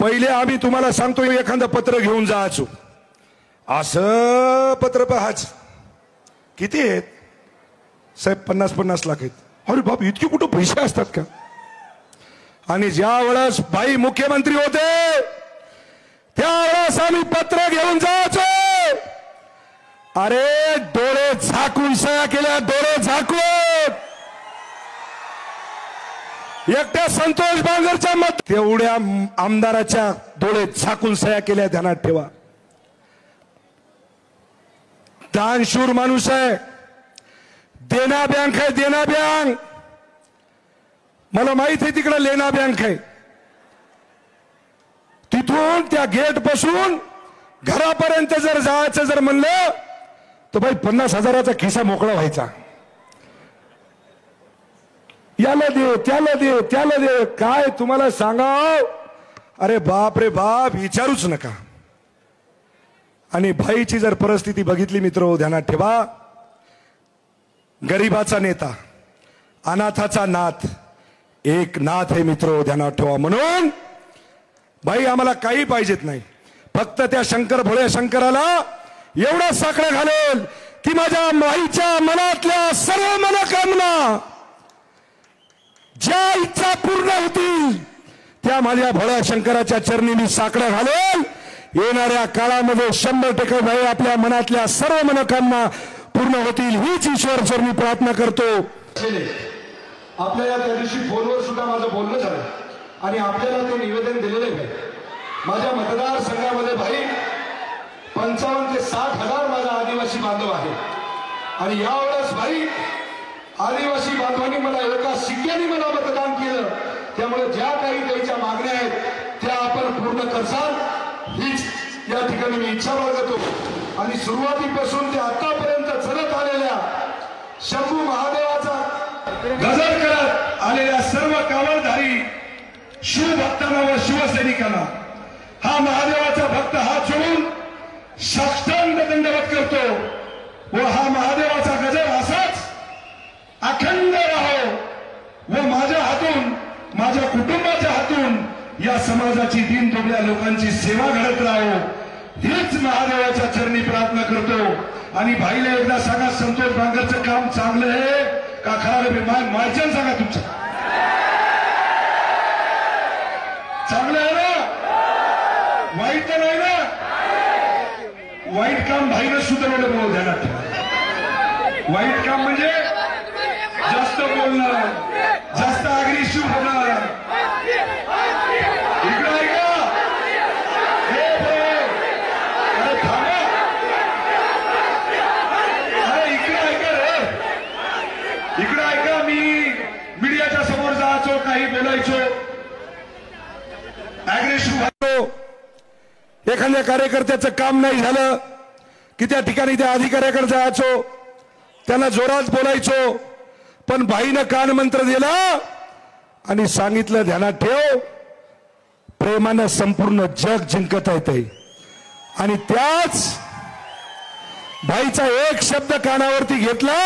पहिले आम्ही तुम्हाला सांगतो एखादं पत्र घेऊन जायचो, असं पत्र पहाच किती आहेत साहेब, 50-50 लाख आहेत. अरे बाप, इतके कुठं पैसे असतात का? आणि ज्या वेळेस बाई मुख्यमंत्री होते त्यावेळेस आम्ही पत्र घेऊन जायचो. अरे डोळे झाकून सह्या केल्या, डोळे झाकून. एकट्या संतोष बांगरच्या मत तेवढ्या आमदाराच्या डोळे झाकून सह्या केल्या, ध्यानात ठेवा. दानशूर माणूस आहे, देना बँक आहे, देना बँक. मला माहित आहे तिकडे लेना बँक आहे. तिथून त्या गेट पासून घरापर्यंत जर जायचं जर म्हणलं तर भाई 50,000चा खिसा मोकळा व्हायचा. याला दे, त्याला दे, त्याला दे, काय तुम्हाला सांगाव. अरे बाप रे बाप, विचारूच नका. आणि भाईची जर परिस्थिती बघितली मित्र, ध्यानात ठेवा, गरीबाचा नेता, अनाथाचा नाथ, एक नाथ आहे मित्र, ध्यानात ठेवा. म्हणून भाई आम्हाला काही पाहिजेत नाही, फक्त त्या शंकर भोळ्या शंकराला एवढा साकडं घालेल की माझ्या माईच्या मनातल्या सर्व मनोकामना, ज्या इच्छा पूर्ण होतील त्या माझ्या भोळ्या शंकराच्या चरणी मी साकडं घालेल. येणाऱ्या काळामध्ये 100% भाई आपल्या मनातल्या सर्व मनोकामना पूर्ण होतील, हीच ईश्वर चरणी प्रार्थना करतो. आपल्याला त्या दिवशी फोनवर सुद्धा माझं बोलणं झालं आणि आपल्याला ते निवेदन दिलेलं आहे. माझ्या मतदारसंघामध्ये भाई 55 ते 60 हजार माझा आदिवासी बांधव आहे. आणि यावेळेस भाई आदिवासी बांधवांनी मला एका शिक्क्याने मला मतदान केलं. त्यामुळे ज्या काही त्यांच्या मागण्या आहेत त्या आपण पूर्ण करसाल, हीच या ठिकाणी मी इच्छा बाळगतो. आणि सुरुवातीपासून ते आतापर्यंत चलत आलेल्या शंभू महादेवाचा गजर करत आलेल्या सर्व कावळधारी शिवभक्तांना व शिवसैनिकांना हा महादेवाचा भक्त हात जोडून साष्टांग दंडवत करतो. व हा महादेवाचा गजर असाच अखंड राहो व माझ्या हातून, माझ्या कुटुंबाच्या हातून या समाजाची दीन दुबळ्या लोकांची सेवा घडत राहो, हीच महादेवाच्या चरणी प्रार्थना करतो. आणि भाईला एकदा सांगा, संतोष बांगरचं काम चांगलं आहे का खराब आहे? मार्जन सांगा तुमचं. चांगलं आहे ना? वाईट तर नाही ना? वाईट काम भाईनं सुधारवलं म्हणून ध्यानात ठेवा. वाईट काम म्हणजे जास्त बोलणं, जास्त अग्रेसिव्ह होणं. इकडं आहे का? अरे थांबा, अरे इकडे ऐका रे, इकडे ऐका. मी मीडियाच्या समोर जायचो, काही बोलायचो, अग्रेसिव्ह व्हायचो. एखाद्या कार्यकर्त्याचं काम नाही झालं की त्या ठिकाणी त्या अधिकाऱ्याकडे जायचो, त्यांना जोरात बोलायचो. पण भाईनं कान मंत्र दिला आणि सांगितलं, ध्यानात ठेव, प्रेमानं संपूर्ण जग जिंकता येते. आणि त्याच भाईचा एक शब्द कानावरती घेतला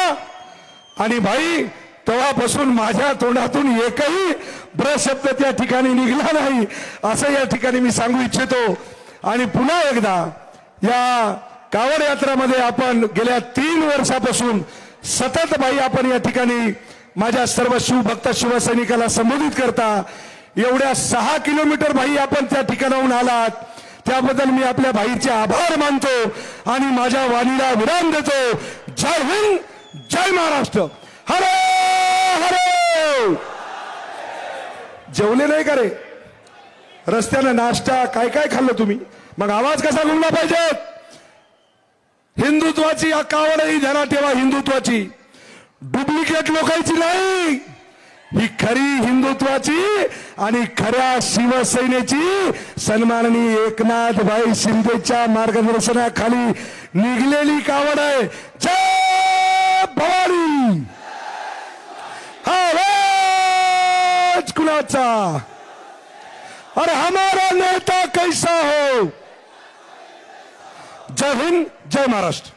आणि भाई तेव्हापासून माझ्या तोंडातून एकही ब्रशब्द त्या ठिकाणी निघाला नाही, असं या ठिकाणी मी सांगू इच्छितो. आणि पुन्हा एकदा या कावड यात्रामध्ये आपण गेल्या 3 वर्षापासून सतत भाई आपण या ठिकाणी माझ्या सर्व शिवभक्त शिवसैनिकाला संबोधित करता. एवढ्या 6 किलोमीटर भाई आपण त्या ठिकाणाहून आलात, त्याबद्दल मी आपल्या भाईचे आभार मानतो आणि माझ्या वाणीला विराम देतो. जय हिंद, जय महाराष्ट्र. हरे हरे. जेवले नाही का रे? रस्त्यानं नाश्ता काय काय खाल्लं तुम्ही? मग आवाज कसा गुंडला पाहिजे? हिंदुत्वाची कावडही ध्यानात ठेवा, हिंदुत्वाची, डुप्लिकेट लोकांची नाही, ही खरी हिंदुत्वाची आणि खऱ्या शिवसेनेची सन्माननीय एकनाथ भाई शिंदेच्या मार्गदर्शनाखाली निघलेली कावड आहे. जय भवानी. हा राज कुलाचा और हमारा नेता कैसा हो. जय हिंद, जय महाराष्ट्र.